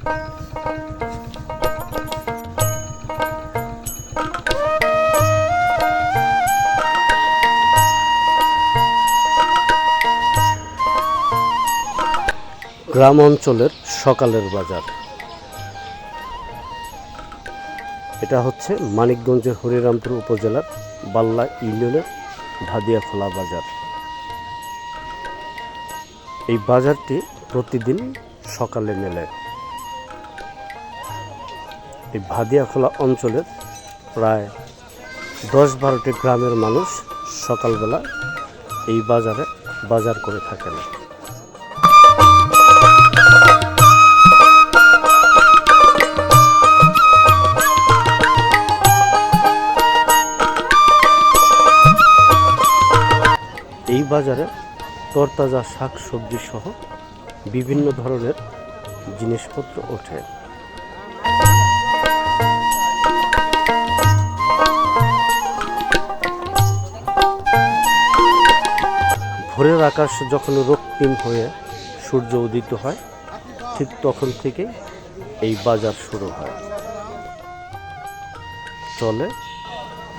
গ্রাম অঞ্চলের সকালের বাজার। এটা হচ্ছে মানিকগঞ্জের হরিরামপুর উপজেলার বাল্লা ইউনিয়নের ঢাদিয়াখোলা বাজার। এই বাজারটি প্রতিদিন সকালে মেলে। এই ঢাদিয়াখোলা অঞ্চলের প্রায় 10-12টি গ্রামের মানুষ সকালবেলা এই বাজারে বাজার করে থাকেন। এই বাজারে তরতাজা শাক সবজি সহ বিভিন্ন ধরনের জিনিসপত্র ওঠে। ভোরের আকাশ যখন রক্তিম হয়ে সূর্য উদিত হয়, ঠিক তখন থেকেই এই বাজার শুরু হয়, চলে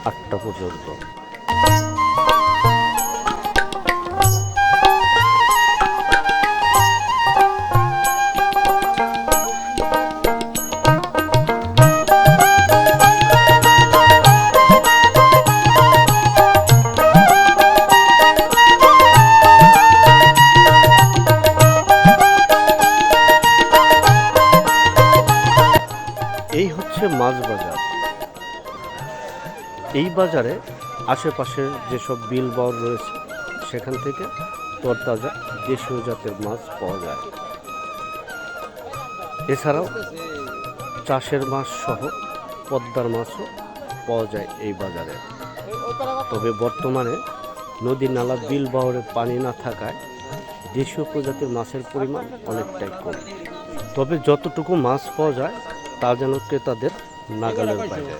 8টা পর্যন্ত। এই হচ্ছে মাছ বাজার। এই বাজারে আশেপাশে যেসব বিল বর রয়েছে সেখান থেকে তরতাজা দেশীয় জাতের মাছ পাওয়া যায়। এছাড়াও চাষের মাছ সহ পদ্মার মাছও পাওয়া যায় এই বাজারে। তবে বর্তমানে নদী নালা বিল বহরে পানি না থাকায় দেশীয় প্রজাতির মাছের পরিমাণ অনেকটাই কম। তবে যতটুকু মাছ পাওয়া যায় তা যেন ক্রেতাদের নাগালের বাইরে।